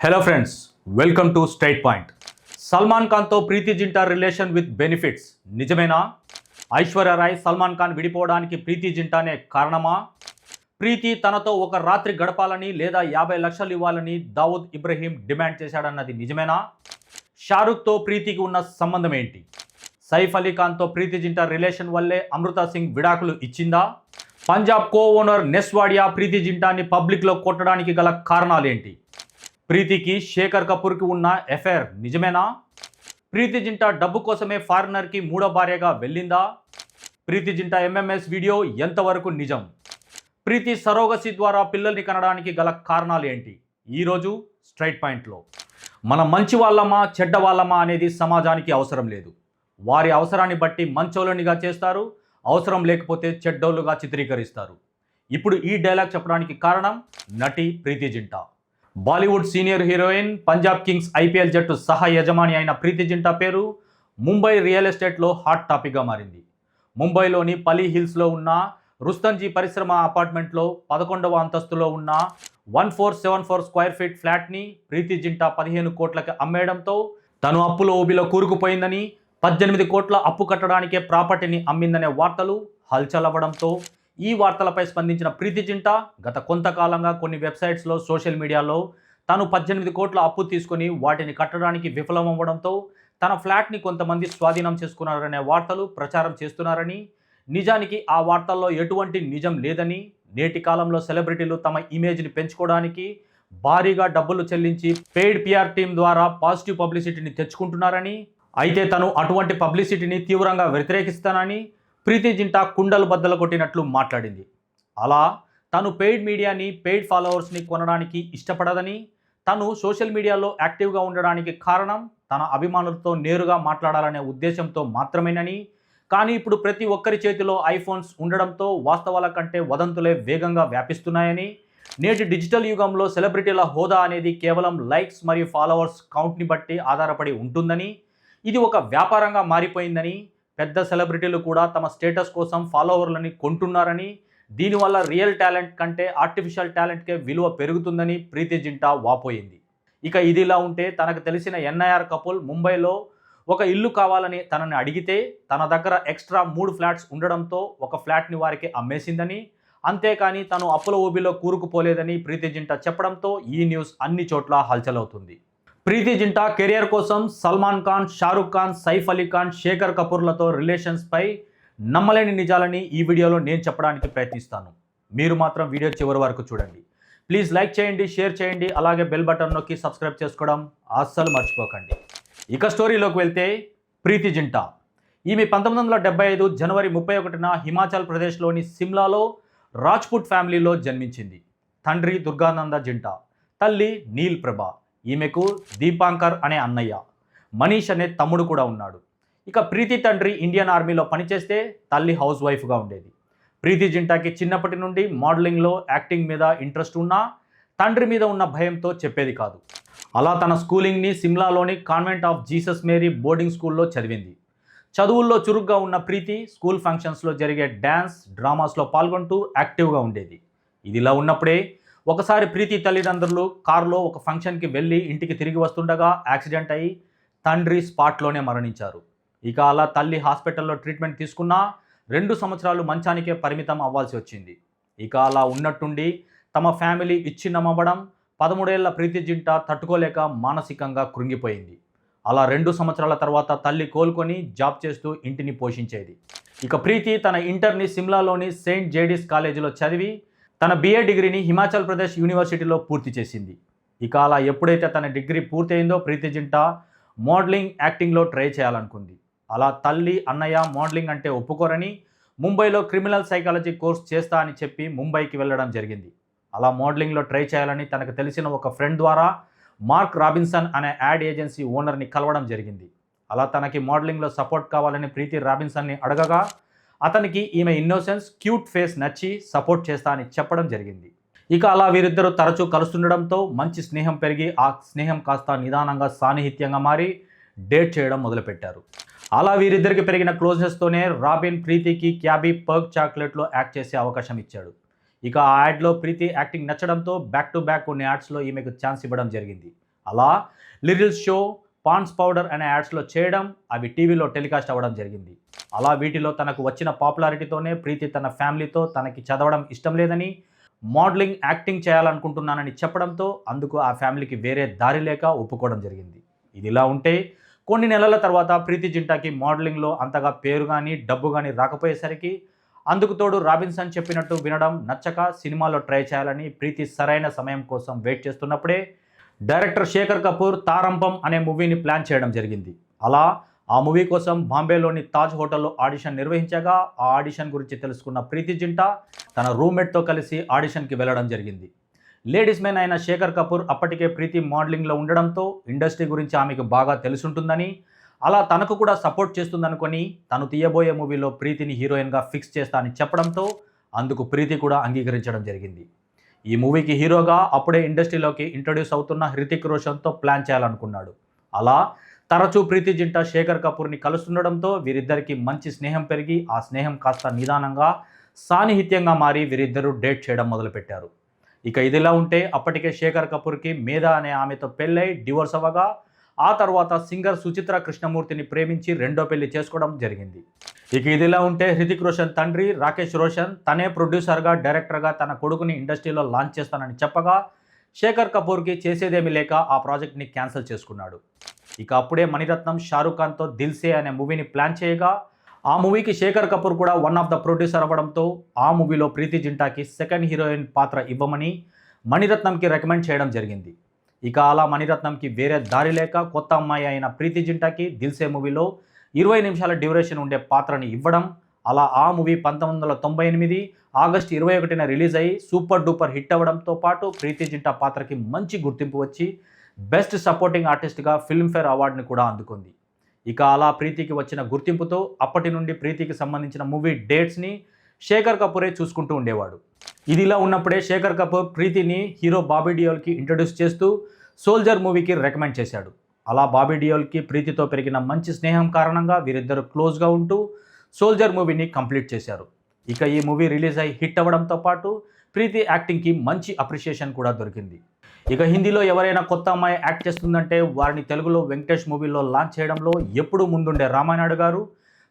Hello friends, welcome to straight point. Salman ఖాన్తో Preity Zinta relation with benefits నిజమేనా? ఐశ్వర్య రాయ్ సల్మాన్ ఖాన్ విడిపోవడానికి ప్రీతి జింటానే కారణమా? ప్రీతి తనతో ఒక రాత్రి గడపాలని లేదా 50 లక్షలు ఇవ్వాలని దావుద్ ఇబ్రహీం డిమాండ్ చేశాడన్నది నిజమేనా? షారుఖ్తో ప్రీతికి ఉన్న సంబంధం ఏంటి? సైఫ్ అలీ ఖాన్తో ప్రీతి జింటా రిలేషన్ వల్లే అమృతా సింగ్ విడాకులు ఇచ్చిందా? పంజాబ్ కో ఓనర్ నెస్వాడియా ప్రీతి జింటాని పబ్లిక్లో కొట్టడానికి గల కారణాలేంటి? ప్రీతికి శేఖర్ కపూర్కి ఉన్న ఎఫైర్ నిజమేనా? ప్రీతి జింటా డబ్బు కోసమే ఫారినర్కి మూడో భార్యగా వెళ్ళిందా? ప్రీతి జింటా ఎంఎంఎస్ వీడియో ఎంతవరకు నిజం? ప్రీతి సరోగసి ద్వారా పిల్లల్ని కనడానికి గల కారణాలు ఏంటి? ఈరోజు స్ట్రైట్ పాయింట్లో మనం మంచి వాళ్ళమా చెడ్డ వాళ్ళమా అనేది సమాజానికి అవసరం లేదు. వారి అవసరాన్ని బట్టి మంచోళ్ళనిగా చేస్తారు, అవసరం లేకపోతే చెడ్డోళ్ళుగా చిత్రీకరిస్తారు. ఇప్పుడు ఈ డైలాగ్ చెప్పడానికి కారణం నటి Preity Zinta. Bollywood senior heroine, Punjab Kings IPL జట్టు సహా యజమాని అయిన ప్రీతి జింటా పేరు ముంబై రియల్ ఎస్టేట్లో హాట్ టాపిక్గా మారింది. ముంబైలోని పలీ హిల్స్లో ఉన్న రుస్తన్జీ పరిశ్రమ అపార్ట్మెంట్లో 11వ అంతస్తులో ఉన్న 1474 స్క్వేర్ ఫీట్ ఫ్లాట్ని ప్రీతి జింటా 15 కోట్లకి అమ్మేయడంతో తను అప్పుల ఊబిలో కూరుకుపోయిందని, 18 కోట్ల అప్పు కట్టడానికే ప్రాపర్టీని అమ్మిందనే వార్తలు హల్చల్ అవ్వడంతో ఈ వార్తలపై స్పందించిన ప్రీతి జింటా గత కొంతకాలంగా కొన్ని వెబ్సైట్స్లో, సోషల్ మీడియాలో తాను 18 కోట్ల అప్పు తీసుకొని వాటిని కట్టడానికి విఫలమవ్వడంతో తన ఫ్లాట్ని కొంతమంది స్వాధీనం చేసుకున్నారనే వార్తలు ప్రచారం చేస్తున్నారని, నిజానికి ఆ వార్తల్లో ఎటువంటి నిజం లేదని, నేటి కాలంలో సెలబ్రిటీలు తమ ఇమేజ్ని పెంచుకోవడానికి భారీగా డబ్బులు చెల్లించి పెయిడ్ పిఆర్ టీం ద్వారా పాజిటివ్ పబ్లిసిటీని తెచ్చుకుంటున్నారని, అయితే తను అటువంటి పబ్లిసిటీని తీవ్రంగా వ్యతిరేకిస్తానని ప్రీతి జింటా కుండలు బద్దలు కొట్టినట్లు మాట్లాడింది. అలా తను పెయిడ్ మీడియాని, పెయిడ్ ఫాలోవర్స్ని కొనడానికి ఇష్టపడదని, తను సోషల్ మీడియాలో యాక్టివ్గా ఉండడానికి కారణం తన అభిమానులతో నేరుగా మాట్లాడాలనే ఉద్దేశంతో మాత్రమేనని, కానీ ఇప్పుడు ప్రతి ఒక్కరి చేతిలో ఐఫోన్స్ ఉండడంతో వాస్తవాల కంటే వదంతులే వేగంగా వ్యాపిస్తున్నాయని, నేటి డిజిటల్ యుగంలో సెలబ్రిటీల హోదా అనేది కేవలం లైక్స్ మరియు ఫాలోవర్స్ కౌంట్ని బట్టి ఆధారపడి ఉంటుందని, ఇది ఒక వ్యాపారంగా మారిపోయిందని, పెద్ద సెలబ్రిటీలు కూడా తమ స్టేటస్ కోసం ఫాలోవర్లని కొంటున్నారని, దీనివల్ల రియల్ టాలెంట్ కంటే ఆర్టిఫిషియల్ టాలెంట్కే విలువ పెరుగుతుందని ప్రీతి జింటా వాపోయింది. ఇక ఇదిలా ఉంటే తనకు తెలిసిన ఎన్ఐఆర్ కపుల్ ముంబైలో ఒక ఇల్లు కావాలని తనని అడిగితే తన దగ్గర ఎక్స్ట్రా 3 ఫ్లాట్స్ ఉండడంతో ఒక ఫ్లాట్ని వారికి అమ్మేసిందని, అంతేకాని తను అప్పుల ఊబిలో కూరుకుపోలేదని ప్రీతి జింటా చెప్పడంతో ఈ న్యూస్ అన్ని చోట్ల హల్చల్ అవుతుంది. ప్రీతి జింటా కెరియర్ కోసం సల్మాన్ ఖాన్, షారుఖ్ ఖాన్, సైఫ్ అలీ ఖాన్, శేఖర్ కపూర్లతో రిలేషన్స్పై నమ్మలేని నిజాలని ఈ వీడియోలో నేను చెప్పడానికి ప్రయత్నిస్తాను. మీరు మాత్రం వీడియో చివరి వరకు చూడండి. ప్లీజ్ లైక్ చేయండి, షేర్ చేయండి, అలాగే బెల్ బటన్ నొక్కి సబ్స్క్రైబ్ చేసుకోవడం అస్సలు మర్చిపోకండి. ఇక స్టోరీలోకి వెళ్తే, ప్రీతి జింటా ఈమె 1975 జనవరి 31న హిమాచల్ ప్రదేశ్లోని సిమ్లాలో రాజ్పుట్ ఫ్యామిలీలో జన్మించింది. తండ్రి దుర్గానంద జింటా, తల్లి నీల్ ప్రభ. ఈమెకు దీపాంకర్ అనే అన్నయ్య, మనీష్ అనే తమ్ముడు కూడా ఉన్నాడు. ఇక ప్రీతి తండ్రి ఇండియన్ ఆర్మీలో పనిచేస్తే తల్లి హౌస్ వైఫ్గా ఉండేది. ప్రీతి జింటాకి చిన్నప్పటి నుండి మోడలింగ్లో, యాక్టింగ్ మీద ఇంట్రెస్ట్ ఉన్నా తండ్రి మీద ఉన్న భయంతో చెప్పేది కాదు. అలా తన స్కూలింగ్ని సిమ్లాలోని convent of Jesus Mary boarding స్కూల్లో చదివింది. చదువుల్లో చురుగ్గా ఉన్న ప్రీతి స్కూల్ ఫంక్షన్స్లో జరిగే డ్యాన్స్, డ్రామాస్లో పాల్గొంటూ యాక్టివ్గా ఉండేది. ఇదిలా ఉన్నప్పుడే ఒకసారి ప్రీతి తల్లిదండ్రులు కారులో ఒక ఫంక్షన్కి వెళ్ళి ఇంటికి తిరిగి వస్తుండగా యాక్సిడెంట్ అయ్యి తండ్రి స్పాట్లోనే మరణించారు. ఇక అలా తల్లి హాస్పిటల్లో ట్రీట్మెంట్ తీసుకున్నా 2 సంవత్సరాలు మంచానికే పరిమితం అవ్వాల్సి వచ్చింది. ఇక అలా ఉన్నట్టుండి తమ ఫ్యామిలీ విచ్ఛిన్నమవ్వడం 13 ఏళ్ల ప్రీతి జింటా తట్టుకోలేక మానసికంగా కృంగిపోయింది. అలా 2 సంవత్సరాల తర్వాత తల్లి కోలుకొని జాబ్ చేస్తూ ఇంటిని పోషించేది. ఇక ప్రీతి తన ఇంటర్ని సిమ్లాలోని సెయింట్ జేడీస్ కాలేజీలో చదివి తన బిఏ డిగ్రీని హిమాచల్ ప్రదేశ్ యూనివర్సిటీలో పూర్తి చేసింది. ఇక అలా ఎప్పుడైతే తన డిగ్రీ పూర్తయిందో ప్రీతి జింటా మోడలింగ్, యాక్టింగ్లో ట్రై చేయాలనుకుంది. అలా తల్లి, అన్నయ్య మోడలింగ్ అంటే ఒప్పుకోరని ముంబైలో క్రిమినల్ సైకాలజీ కోర్స్ చేస్తా అని చెప్పి ముంబైకి వెళ్ళడం జరిగింది. అలా మోడలింగ్లో ట్రై చేయాలని తనకు తెలిసిన ఒక ఫ్రెండ్ ద్వారా మార్క్ రాబిన్సన్ అనే యాడ్ ఏజెన్సీ ఓనర్ని కలవడం జరిగింది. అలా తనకి మోడలింగ్లో సపోర్ట్ కావాలని ప్రీతి రాబిన్సన్ని అడగగా అతనికి ఈమె ఇన్నోసెన్స్, క్యూట్ ఫేస్ నచ్చి సపోర్ట్ చేస్తా అని చెప్పడం జరిగింది. ఇక అలా వీరిద్దరూ తరచూ కలుస్తుండడంతో మంచి స్నేహం పెరిగి ఆ స్నేహం కాస్త నిదానంగా సాన్నిహిత్యంగా మారి డేట్ చేయడం మొదలుపెట్టారు. అలా వీరిద్దరికి పెరిగిన క్లోజ్నెస్తోనే రాబిన్ ప్రీతికి క్యాబీ పర్క్ చాక్లెట్లో యాక్ట్ చేసే అవకాశం ఇచ్చాడు. ఇక ఆ యాడ్లో ప్రీతి యాక్టింగ్ నచ్చడంతో బ్యాక్ టు బ్యాక్ కొన్ని యాడ్స్లో ఈమెకు ఛాన్స్ ఇవ్వడం జరిగింది. అలా లిటిల్ షో, పాండ్స్ పౌడర్ అనే యాడ్స్లో చేయడం, అవి టీవీలో టెలికాస్ట్ అవ్వడం జరిగింది. అలా వీటిలో తనకు వచ్చిన పాపులారిటీతోనే ప్రీతి తన ఫ్యామిలీతో తనకి చదవడం ఇష్టం లేదని, మోడలింగ్, యాక్టింగ్ చేయాలనుకుంటున్నానని చెప్పడంతో అందుకు ఆ ఫ్యామిలీకి వేరే దారి లేక ఒప్పుకోవడం జరిగింది. ఇదిలా ఉంటే కొన్ని నెలల తర్వాత ప్రీతి జింటాకి మోడలింగ్లో అంతగా పేరు కానీ డబ్బు కానీ రాకపోయేసరికి, అందుకు తోడు రాబిన్సన్ చెప్పినట్టు వినడం నచ్చక సినిమాలో ట్రై చేయాలని ప్రీతి సరైన సమయం కోసం వెయిట్ చేస్తున్నప్పుడే డైరెక్టర్ శేఖర్ కపూర్ తారంపం అనే మూవీని ప్లాన్ చేయడం జరిగింది. అలా ఆ మూవీ కోసం బాంబేలోని తాజ్ హోటల్లో ఆడిషన్ నిర్వహించగా, ఆ ఆడిషన్ గురించి తెలుసుకున్న ప్రీతి జింటా తన రూమ్మేట్తో కలిసి ఆడిషన్కి వెళ్ళడం జరిగింది. లేడీస్ మెన్ అయిన శేఖర్ కపూర్ అప్పటికే ప్రీతి మోడలింగ్లో ఉండడంతో ఇండస్ట్రీ గురించి ఆమెకు బాగా తెలుసుంటుందని, అలా తనకు కూడా సపోర్ట్ చేస్తుందనుకొని తను తీయబోయే మూవీలో ప్రీతిని హీరోయిన్గా ఫిక్స్ చేస్తా అని చెప్పడంతో అందుకు ప్రీతి కూడా అంగీకరించడం జరిగింది. ఈ మూవీకి హీరోగా అప్పుడే ఇండస్ట్రీలోకి ఇంట్రడ్యూస్ అవుతున్న హృతిక్ రోషన్తో ప్లాన్ చేయాలనుకున్నాడు. అలా తరచూ ప్రీతి జింటా శేఖర్ కపూర్ని కలుస్తుండడంతో వీరిద్దరికీ మంచి స్నేహం పెరిగి, ఆ స్నేహం కాస్త నిదానంగా సాన్నిహిత్యంగా మారి వీరిద్దరూ డేట్ చేయడం మొదలుపెట్టారు. ఇక ఇదిలా ఉంటే అప్పటికే శేఖర్ కపూర్కి మేధా అనే ఆమెతో పెళ్ళై డివోర్స్ అవ్వగా, ఆ తర్వాత సింగర్ సుచిత్ర కృష్ణమూర్తిని ప్రేమించి రెండో పెళ్లి చేసుకోవడం జరిగింది. ఇక ఇదిలా ఉంటే హృతిక్ రోషన్ తండ్రి రాకేష్ రోషన్ తనే ప్రొడ్యూసర్గా, డైరెక్టర్గా తన కొడుకుని ఇండస్ట్రీలో లాంచ్ చేస్తానని చెప్పగా, శేఖర్ కపూర్కి చేసేదేమీ లేక ఆ ప్రాజెక్ట్ని క్యాన్సిల్ చేసుకున్నాడు. ఇక అప్పుడే మణిరత్నం షారూఖ్ ఖాన్తో దిల్సే అనే మూవీని ప్లాన్ చేయగా, ఆ మూవీకి శేఖర్ కపూర్ కూడా వన్ ఆఫ్ ద ప్రొడ్యూసర్ అవ్వడంతో ఆ మూవీలో ప్రీతి జింటాకి సెకండ్ హీరోయిన్ పాత్ర ఇవ్వమని మణిరత్నంకి రికమెండ్ చేయడం జరిగింది. ఇక అలా మణిరత్నంకి వేరే దారి లేక కొత్త అమ్మాయి అయిన ప్రీతి జింటాకి దిల్సే మూవీలో 20 నిమిషాల డ్యూరేషన్ ఉండే పాత్రని ఇవ్వడం, అలా ఆ మూవీ 1998 ఆగస్టు 21న రిలీజ్ అయ్యి సూపర్ డూపర్ హిట్ అవ్వడంతో పాటు ప్రీతి జింటా పాత్రకి మంచి గుర్తింపు వచ్చి బెస్ట్ సపోర్టింగ్ ఆర్టిస్ట్గా ఫిల్మ్ఫేర్ అవార్డుని కూడా అందుకుంది. ఇక అలా ప్రీతికి వచ్చిన గుర్తింపుతో అప్పటి నుండి ప్రీతికి సంబంధించిన మూవీ డేట్స్ని శేఖర్ కపూరే చూసుకుంటూ ఉండేవాడు. ఇదిలా ఉన్నప్పుడే శేఖర్ కపూర్ ప్రీతిని హీరో బాబీ డియోల్కి ఇంట్రడ్యూస్ చేస్తూ సోల్జర్ మూవీకి రికమెండ్ చేశాడు. అలా బాబీ డియోల్కి ప్రీతితో పెరిగిన మంచి స్నేహం కారణంగా వీరిద్దరు క్లోజ్గా ఉంటూ సోల్జర్ మూవీని కంప్లీట్ చేశారు. ఇక ఈ మూవీ రిలీజ్ అయ్యి హిట్ అవ్వడంతో పాటు ప్రీతి యాక్టింగ్కి మంచి అప్రిషియేషన్ కూడా దొరికింది. ఇక హిందీలో ఎవరైనా కొత్త అమ్మాయి యాక్ట్ చేస్తుందంటే వారిని తెలుగులో వెంకటేష్ మూవీలో లాంచ్ చేయడంలో ఎప్పుడూ ముందుండే రామానాయుడు గారు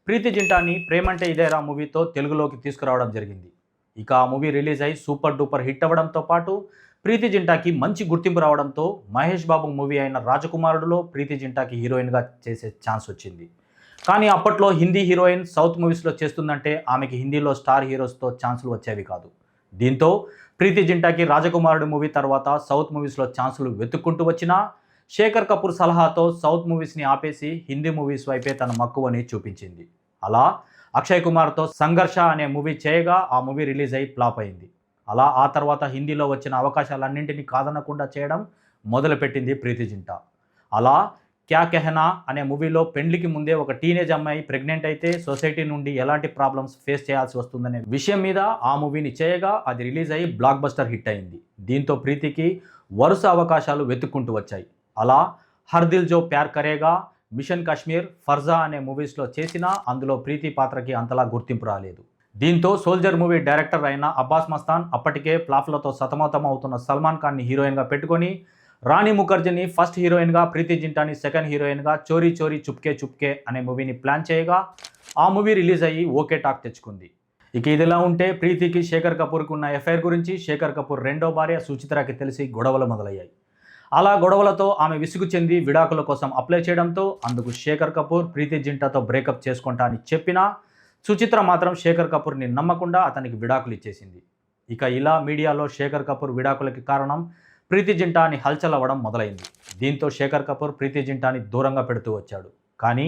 ప్రీతి జింటాని ప్రేమంటే ఇదేరా మూవీతో తెలుగులోకి తీసుకురావడం జరిగింది. ఇక ఆ మూవీ రిలీజ్ అయ్యి సూపర్ డూపర్ హిట్ అవ్వడంతో పాటు ప్రీతి జింటాకి మంచి గుర్తింపు రావడంతో మహేష్ బాబు మూవీ అయిన రాజకుమారుడులో ప్రీతి జింటాకి హీరోయిన్గా చేసే ఛాన్స్ వచ్చింది. కానీ అప్పట్లో హిందీ హీరోయిన్ సౌత్ మూవీస్లో చేస్తుందంటే ఆమెకి హిందీలో స్టార్ హీరోస్తో ఛాన్సులు వచ్చేవి కాదు. దీంతో ప్రీతి జింటాకి రాజకుమారుడు మూవీ తర్వాత సౌత్ మూవీస్లో ఛాన్సులు వెతుక్కుంటూ వచ్చినా శేఖర్ కపూర్ సలహాతో సౌత్ మూవీస్ని ఆపేసి హిందీ మూవీస్ వైపే తన మక్కువని చూపించింది. అలా అక్షయ్ కుమార్తో సంఘర్ష అనే మూవీ చేయగా ఆ మూవీ రిలీజ్ అయ్యి ఫ్లాప్ అయింది. అలా ఆ తర్వాత హిందీలో వచ్చిన అవకాశాలన్నింటినీ కాదనకుండా చేయడం మొదలుపెట్టింది ప్రీతి జింటా. అలా క్యా కెహనా అనే మూవీలో పెండ్లికి ముందే ఒక టీనేజ్ అమ్మాయి ప్రెగ్నెంట్ అయితే సొసైటీ నుండి ఎలాంటి ప్రాబ్లమ్స్ ఫేస్ చేయాల్సి వస్తుందనే విషయం మీద ఆ మూవీని చేయగా అది రిలీజ్ అయ్యి బ్లాక్ బస్టర్ హిట్ అయింది. దీంతో ప్రీతికి వరుస అవకాశాలు వెతుక్కుంటూ వచ్చాయి. అలా హర్ దిల్ జో ప్యార్ కరేగా, మిషన్ కాశ్మీర్, ఫర్జా అనే మూవీస్లో చేసినా అందులో ప్రీతి పాత్రకి అంతలా గుర్తింపు రాలేదు. దీంతో సోల్జర్ మూవీ డైరెక్టర్ అయిన అబ్బాస్ మస్తాన్ అప్పటికే ఫ్లాప్లతో సతమతం అవుతున్న సల్మాన్ ఖాన్ని హీరోయిన్గా పెట్టుకొని రాణి ముఖర్జీని ఫస్ట్ హీరోయిన్గా, ప్రీతి జింటాని సెకండ్ హీరోయిన్గా చోరీ చోరీ చుప్కే చుప్కే అనే మూవీని ప్లాన్ చేయగా ఆ మూవీ రిలీజ్ అయ్యి ఓకే టాక్ తెచ్చుకుంది. ఇక ఇదిలా ఉంటే ప్రీతికి శేఖర్ కపూర్కి ఉన్న ఎఫ్ఐఆర్ గురించి శేఖర్ కపూర్ రెండో భార్య సుచిత్రకి తెలిసి గొడవలు మొదలయ్యాయి. అలా గొడవలతో ఆమె విసుగు చెంది విడాకుల కోసం అప్లై చేయడంతో అందుకు శేఖర్ కపూర్ ప్రీతి జింటాతో బ్రేకప్ చేసుకుంటా అని చెప్పినా సుచిత్ర మాత్రం శేఖర్ కపూర్ని నమ్మకుండా అతనికి విడాకులు ఇచ్చేసింది. ఇక ఇలా మీడియాలో శేఖర్ కపూర్ విడాకులకి కారణం ప్రీతి జింటాని హల్చల్ అవ్వడం మొదలైంది. దీంతో శేఖర్ కపూర్ ప్రీతి జింటాని దూరంగా పెడుతూ వచ్చాడు. కానీ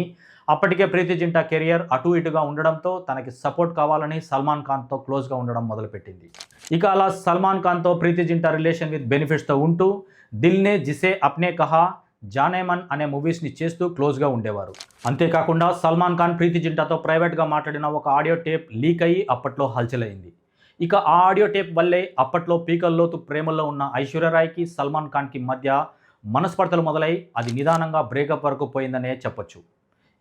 అప్పటికే ప్రీతి జింటా కెరియర్ అటు ఇటుగా ఉండడంతో తనకి సపోర్ట్ కావాలని సల్మాన్ ఖాన్తో క్లోజ్గా ఉండడం మొదలుపెట్టింది. ఇక అలా సల్మాన్ ఖాన్తో ప్రీతి జింటా రిలేషన్ విత్ బెనిఫిట్స్తో ఉంటూ దిల్నే జిసే అప్నే కహా, జానేమన్ అనే మూవీస్ని చేస్తూ క్లోజ్గా ఉండేవారు. అంతేకాకుండా సల్మాన్ ఖాన్ ప్రీతి జింటాతో ప్రైవేట్గా మాట్లాడిన ఒక ఆడియో టేప్ లీక్ అయ్యి అప్పట్లో హల్చల్ అయింది. ఇక ఆ ఆడియో టేప్ వల్లే అప్పట్లో పీకల్లోతు ప్రేమల్లో ఉన్న ఐశ్వర్యరాయ్కి సల్మాన్ ఖాన్కి మధ్య మనస్పర్ధలు మొదలై అది నిదానంగా బ్రేకప్ వరకు పోయిందనే చెప్పొచ్చు.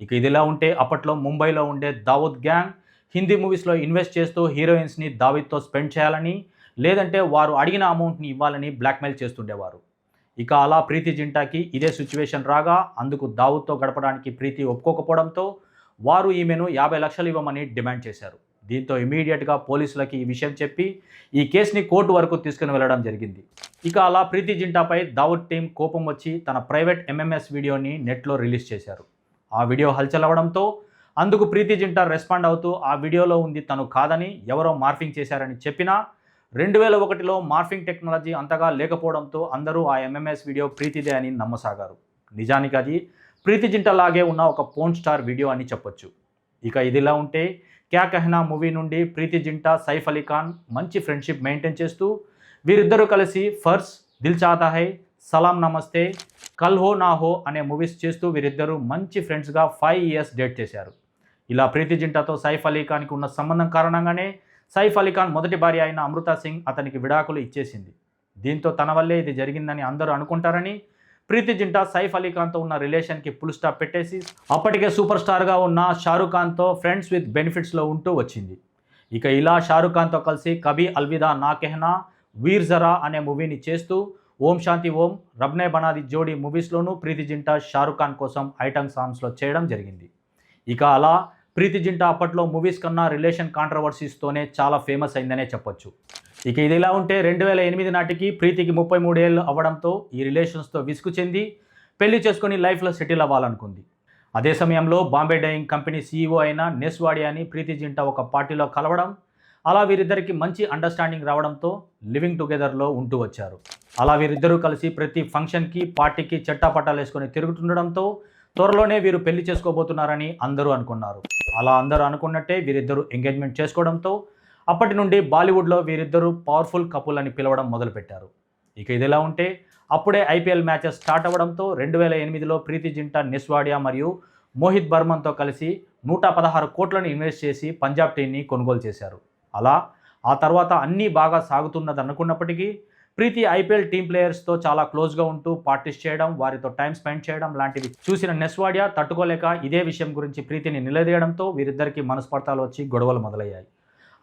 ఇక ఇదిలా ఉంటే అప్పట్లో ముంబైలో ఉండే దావూద్ గ్యాంగ్ హిందీ మూవీస్లో ఇన్వెస్ట్ చేస్తూ హీరోయిన్స్ని దావీద్తో స్పెండ్ చేయాలని, లేదంటే వారు అడిగిన అమౌంట్ని ఇవ్వాలని బ్లాక్మెయిల్ చేస్తుండేవారు. ఇక అలా ప్రీతి జింటాకి ఇదే సిచ్యువేషన్ రాగా అందుకు దావుద్తో గడపడానికి ప్రీతి ఒప్పుకోకపోవడంతో వారు ఈమెను 50 లక్షలు ఇవ్వమని డిమాండ్ చేశారు. దీంతో ఇమీడియట్గా పోలీసులకి ఈ విషయం చెప్పి ఈ కేసుని కోర్టు వరకు తీసుకుని వెళ్ళడం జరిగింది. ఇక అలా ప్రీతి జింటాపై దావుద్ టీం కోపం వచ్చి తన ప్రైవేట్ ఎంఎంఎస్ వీడియోని నెట్లో రిలీజ్ చేశారు. ఆ వీడియో హల్చల్ అవ్వడంతో అందుకు ప్రీతి జింటా రెస్పాండ్ అవుతూ ఆ వీడియోలో ఉంది తను కాదని ఎవరో మార్ఫింగ్ చేశారని చెప్పినా 2001లో మార్ఫింగ్ టెక్నాలజీ అంతగా లేకపోవడంతో అందరూ ఆ ఎంఎంఎస్ వీడియో ప్రీతిదే అని నమ్మసాగారు. నిజానికి అది ప్రీతి జింటా లాగే ఉన్న ఒక పోర్న్ స్టార్ వీడియో అని చెప్పొచ్చు. ఇక ఇదిలా ఉంటే క్యా కహనా మూవీ నుండి ప్రీతి జింటా సైఫ్ అలీ ఖాన్ మంచి ఫ్రెండ్షిప్ మెయింటైన్ చేస్తూ వీరిద్దరూ కలిసి ఫర్స్, దిల్ చాతా హై, సలాం నమస్తే, కల్ హో నా హో అనే మూవీస్ చేస్తూ వీరిద్దరూ మంచి ఫ్రెండ్స్గా 5 ఇయర్స్ డేట్ చేశారు. ఇలా ప్రీతి జింటాతో సైఫ్ అలీ ఖాన్కి ఉన్న సంబంధం కారణంగానే సైఫ్ అలీ ఖాన్ మొదటి భార్య అయిన అమృతా సింగ్ అతనికి విడాకులు ఇచ్చేసింది. దీంతో తన వల్లే ఇది జరిగిందని అందరూ అనుకుంటారని ప్రీతి జింటా సైఫ్ అలీ ఖాన్తో ఉన్న రిలేషన్కి ఫుల్ స్టాప్ పెట్టేసి అప్పటికే సూపర్ స్టార్గా ఉన్న షారుఖ్ ఖాన్తో ఫ్రెండ్స్ విత్ బెనిఫిట్స్లో ఉంటూ వచ్చింది. ఇక ఇలా షారుఖ్ ఖాన్తో కలిసి కభీ అల్విదా నా కెహనా, వీర్ జరా అనే మూవీని చేస్తూ ఓం శాంతి ఓం, రబ్నే బనాది జోడీ మూవీస్లోనూ ప్రీతి జింటా షారుఖ్ ఖాన్ కోసం ఐటమ్ సాంగ్స్లో చేయడం జరిగింది. ఇక అలా ప్రీతి జింటా అప్పట్లో మూవీస్ కన్నా రిలేషన్ కాంట్రవర్సీస్తోనే చాలా ఫేమస్ అయిందనే చెప్పొచ్చు. ఇక ఇది ఇలా ఉంటే 2008 నాటికి ప్రీతికి 33 ఏళ్ళు అవ్వడంతో ఈ రిలేషన్స్తో విసుగు చెంది పెళ్లి చేసుకుని లైఫ్లో సెటిల్ అవ్వాలనుకుంది. అదే సమయంలో బాంబే డైయింగ్ కంపెనీ సీఈఓ అయిన నెస్ వాడియాని ప్రీతి జింటా ఒక పార్టీలో కలవడం, అలా వీరిద్దరికి మంచి అండర్స్టాండింగ్ రావడంతో లివింగ్ టుగెదర్లో ఉంటూ వచ్చారు. అలా వీరిద్దరూ కలిసి ప్రతి ఫంక్షన్కి, పార్టీకి చెట్టాపట్టాలు వేసుకొని తిరుగుతుండడంతో త్వరలోనే వీరు పెళ్లి చేసుకోబోతున్నారని అందరూ అనుకున్నారు. అలా అందరూ అనుకున్నట్టే వీరిద్దరూ ఎంగేజ్మెంట్ చేసుకోవడంతో అప్పటి నుండి బాలీవుడ్లో వీరిద్దరూ పవర్ఫుల్ కపుల్ అని పిలవడం మొదలుపెట్టారు. ఇక ఇదిలా ఉంటే అప్పుడే ఐపీఎల్ మ్యాచెస్ స్టార్ట్ అవ్వడంతో 2008లో ప్రీతి జింటా నెస్ వాడియా మరియు మోహిత్ బర్మన్తో కలిసి 116 కోట్లను ఇన్వెస్ట్ చేసి పంజాబ్ టీంని కొనుగోలు చేశారు. అలా ఆ తర్వాత అన్నీ బాగా సాగుతున్నది అనుకున్నప్పటికీ ప్రీతి ఐపీఎల్ టీమ్ ప్లేయర్స్తో చాలా క్లోజ్గా ఉంటూ పార్టీస్ చేయడం, వారితో టైం స్పెండ్ చేయడం లాంటివి చూసిన నెస్ వాడియా తట్టుకోలేక ఇదే విషయం గురించి ప్రీతిని నిలదీయడంతో వీరిద్దరికి మనస్పర్ధాలు వచ్చి గొడవలు మొదలయ్యాయి.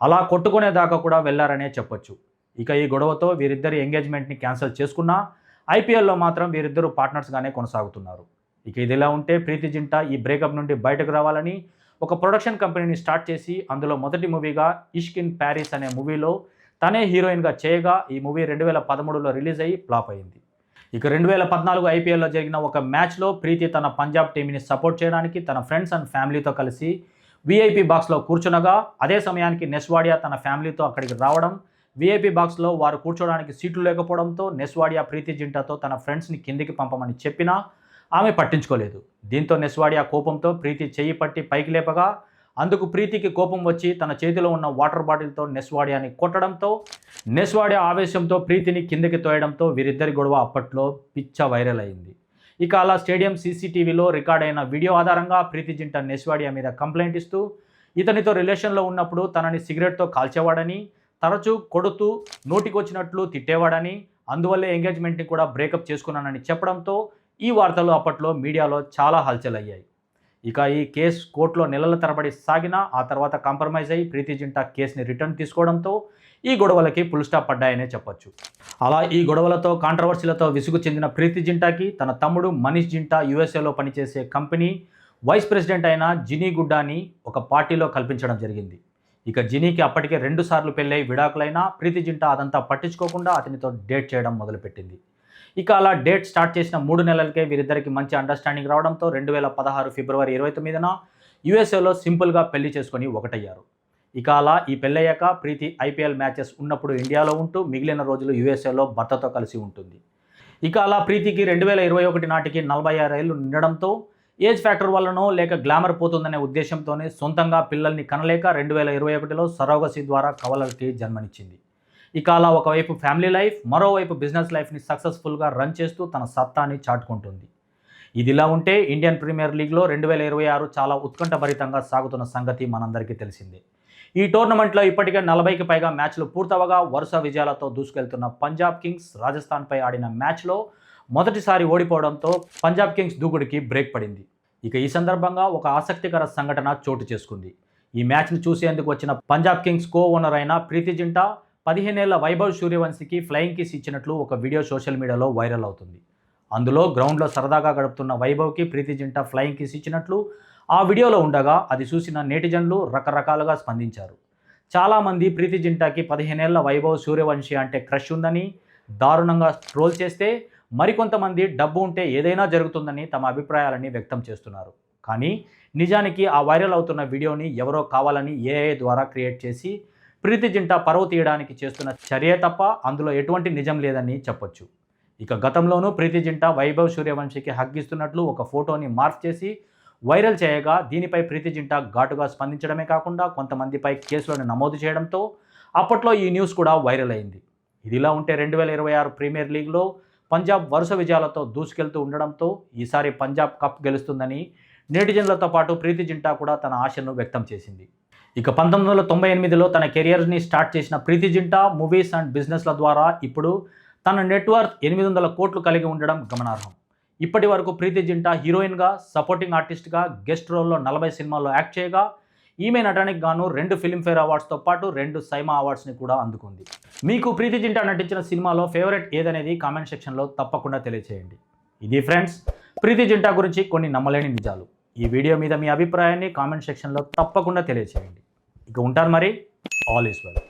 అలా కొట్టుకునే దాకా కూడా వెళ్లారనే చెప్పొచ్చు. ఇక ఈ గొడవతో వీరిద్దరి ఎంగేజ్మెంట్ని క్యాన్సిల్ చేసుకున్నా ఐపీఎల్లో మాత్రం వీరిద్దరూ పార్ట్నర్స్గానే కొనసాగుతున్నారు. ఇక ఇదిలా ఉంటే ప్రీతి జింటా ఈ బ్రేకప్ నుండి బయటకు రావాలని ఒక ప్రొడక్షన్ కంపెనీని స్టార్ట్ చేసి అందులో మొదటి మూవీగా ఇష్క్ ఇన్ ప్యారిస్ అనే మూవీలో తనే హీరోయిన్గా చేయగా ఈ మూవీ 2013లో రిలీజ్ అయ్యి ఫ్లాప్ అయింది. ఇక 2014 ఐపీఎల్లో జరిగిన ఒక మ్యాచ్లో ప్రీతి తన పంజాబ్ టీంని సపోర్ట్ చేయడానికి తన ఫ్రెండ్స్ అండ్ ఫ్యామిలీతో కలిసి వీఐపీ బాక్స్లో కూర్చునగా అదే సమయానికి నెస్ వాడియా తన ఫ్యామిలీతో అక్కడికి రావడం, వీఐపీ బాక్స్లో వారు కూర్చోడానికి సీట్లు లేకపోవడంతో నెస్ వాడియా ప్రీతి జింటాతో తన ఫ్రెండ్స్ని కిందికి పంపమని చెప్పినా ఆమె పట్టించుకోలేదు. దీంతో నెస్ వాడియా కోపంతో ప్రీతి చెయ్యి పట్టి పైకి లేపగా అందుకు ప్రీతికి కోపం వచ్చి తన చేతిలో ఉన్న వాటర్ బాటిల్తో నెస్ వాడియాని కొట్టడంతో నెస్ వాడియా ఆవేశంతో ప్రీతిని కిందకి తోయడంతో వీరిద్దరి గొడవ అప్పట్లో పిచ్చ వైరల్ అయింది. ఇక అలా స్టేడియం సీసీటీవీలో రికార్డ్ అయిన వీడియో ఆధారంగా ప్రీతి జింటా నెస్ వాడియా మీద కంప్లైంట్ ఇస్తూ ఇతనితో రిలేషన్లో ఉన్నప్పుడు తనని సిగరెట్తో కాల్చేవాడని, తరచూ కొడుతూ నోటికొచ్చినట్లు తిట్టేవాడని, అందువల్లే ఎంగేజ్మెంట్ని కూడా బ్రేకప్ చేసుకున్నానని చెప్పడంతో ఈ వార్తలు అప్పట్లో మీడియాలో చాలా హల్చల్ అయ్యాయి. ఇక ఈ కేసు కోర్టులో నెలల తరబడి సాగినా ఆ తర్వాత కాంప్రమైజ్ అయ్యి ప్రీతి జింటా కేసుని రిటర్న్ తీసుకోవడంతో ఈ గొడవలకి ఫుల్ స్టాప్ పడ్డాయనే చెప్పొచ్చు. అలా ఈ గొడవలతో కాంట్రవర్సీలతో విసుగు చెందిన ప్రీతి జింటాకి తన తమ్ముడు మనీష్ జింటా యూఎస్ఏలో పనిచేసే కంపెనీ వైస్ ప్రెసిడెంట్ అయిన జినీ గుడ్డాని ఒక పార్టీలో కల్పించడం జరిగింది. ఇక జినీకి అప్పటికే 2 సార్లు పెళ్ళై విడాకులైనా ప్రీతి జింటా అదంతా పట్టించుకోకుండా అతనితో డేట్ చేయడం మొదలుపెట్టింది. ఇక అలా డేట్ స్టార్ట్ చేసిన 3 నెలలకే వీరిద్దరికి మంచి అండర్స్టాండింగ్ రావడంతో 2016 ఫిబ్రవరి 29న యూఎస్ఏలో సింపుల్గా పెళ్లి చేసుకొని ఒకటయ్యారు. ఇక అలా ఈ పెళ్ళయ్యాక ప్రీతి ఐపీఎల్ మ్యాచెస్ ఉన్నప్పుడు ఇండియాలో ఉంటూ మిగిలిన రోజులు యూఎస్ఏలో భర్తతో కలిసి ఉంటుంది. ఇక అలా ప్రీతికి 2021 నాటికి 46 ఏళ్ళు నిండడంతో ఏజ్ ఫ్యాక్టర్ వల్లనో లేక గ్లామర్ పోతుందనే ఉద్దేశంతోనే సొంతంగా పిల్లల్ని కనలేక 2021లో సరోగసీ ద్వారా కవలలకి జన్మనిచ్చింది. ఇక అలా ఒకవైపు ఫ్యామిలీ లైఫ్, మరోవైపు బిజినెస్ లైఫ్ని సక్సెస్ఫుల్గా రన్ చేస్తూ తన సత్తాని చాటుకుంటుంది. ఇదిలా ఉంటే ఇండియన్ ప్రీమియర్ లీగ్లో 2026 చాలా ఉత్కంఠభరితంగా సాగుతున్న సంగతి మనందరికీ తెలిసిందే. ఈ టోర్నమెంట్లో ఇప్పటికే 40కి పైగా మ్యాచ్లు పూర్తవగా వరుస విజయాలతో దూసుకెళ్తున్న పంజాబ్ కింగ్స్ రాజస్థాన్పై ఆడిన మ్యాచ్లో మొదటిసారి ఓడిపోవడంతో పంజాబ్ కింగ్స్ దూకుడికి బ్రేక్ పడింది. ఇక ఈ సందర్భంగా ఒక ఆసక్తికర సంఘటన చోటు చేసుకుంది. ఈ మ్యాచ్ను చూసేందుకు వచ్చిన పంజాబ్ కింగ్స్ కో ఓనర్ అయిన ప్రీతి జింటా 15 ఏళ్ల వైభవ్ సూర్యవంశీకి ఫ్లయింగ్ కిస్ ఇచ్చినట్లు ఒక వీడియో సోషల్ మీడియాలో వైరల్ అవుతుంది. అందులో గ్రౌండ్లో సరదాగా గడుపుతున్న వైభవ్కి ప్రీతి జింట ఫ్లయింగ్ కిస్ ఇచ్చినట్లు ఆ వీడియోలో ఉండగా అది చూసిన నెటిజన్లు రకరకాలుగా స్పందించారు. చాలామంది ప్రీతి జింటకి 15 ఏళ్ల వైభవ్ సూర్యవంశీ అంటే క్రష్ ఉందని దారుణంగా ట్రోల్ చేస్తే, మరికొంతమంది డబ్బు ఉంటే ఏదైనా జరుగుతుందని తమ అభిప్రాయాలని వ్యక్తం చేస్తున్నారు. కానీ నిజానికి ఆ వైరల్ అవుతున్న వీడియోని ఎవరో కావాలని ఏఐ ద్వారా క్రియేట్ చేసి ప్రీతి జింట పరువు తీయడానికి చేస్తున్న చర్య తప్ప అందులో ఎటువంటి నిజం లేదని చెప్పొచ్చు. ఇక గతంలోనూ ప్రీతి జింట వైభవ్ సూర్యవంశీకి హగ్గిస్తున్నట్లు ఒక ఫోటోని మార్ఫ్ చేసి వైరల్ చేయగా, దీనిపై ప్రీతి జింట ఘాటుగా స్పందించడమే కాకుండా కొంతమందిపై కేసులను నమోదు చేయడంతో అప్పట్లో ఈ న్యూస్ కూడా వైరల్ అయింది. ఇదిలా ఉంటే 2026 ప్రీమియర్ లీగ్లో పంజాబ్ వరుస విజయాలతో దూసుకెళ్తూ ఉండడంతో ఈసారి పంజాబ్ కప్ గెలుస్తుందని నెటిజన్లతో పాటు ప్రీతి జింట కూడా తన ఆశను వ్యక్తం చేసింది. ఇక 1998లో తన కెరియర్ని స్టార్ట్ చేసిన ప్రీతి జింట మూవీస్ అండ్ బిజినెస్ల ద్వారా ఇప్పుడు తన నెట్వర్క్ 800 కోట్లు కలిగి ఉండడం గమనార్హం. ఇప్పటి వరకు ప్రీతి జింట హీరోయిన్గా, సపోర్టింగ్ ఆర్టిస్ట్గా, గెస్ట్ రోల్లో 40 సినిమాల్లో యాక్ట్ చేయగా, ఈమె నటనకి గాను 2 ఫిల్మ్ఫేర్ అవార్డ్స్తో పాటు 2 సైమా అవార్డ్స్ని కూడా అందుకుంది. మీకు ప్రీతి జింట నటించిన సినిమాలో ఫేవరెట్ ఏదనేది కామెంట్ సెక్షన్లో తప్పకుండా తెలియచేయండి. ఇది ఫ్రెండ్స్, ప్రీతి జింట గురించి కొన్ని నమ్మలేని నిజాలు. ఈ వీడియో మీద మీ అభిప్రాయాన్ని కామెంట్ సెక్షన్లో తప్పకుండా తెలియచేయండి. ఇక ఉంటాను మరి. All is well.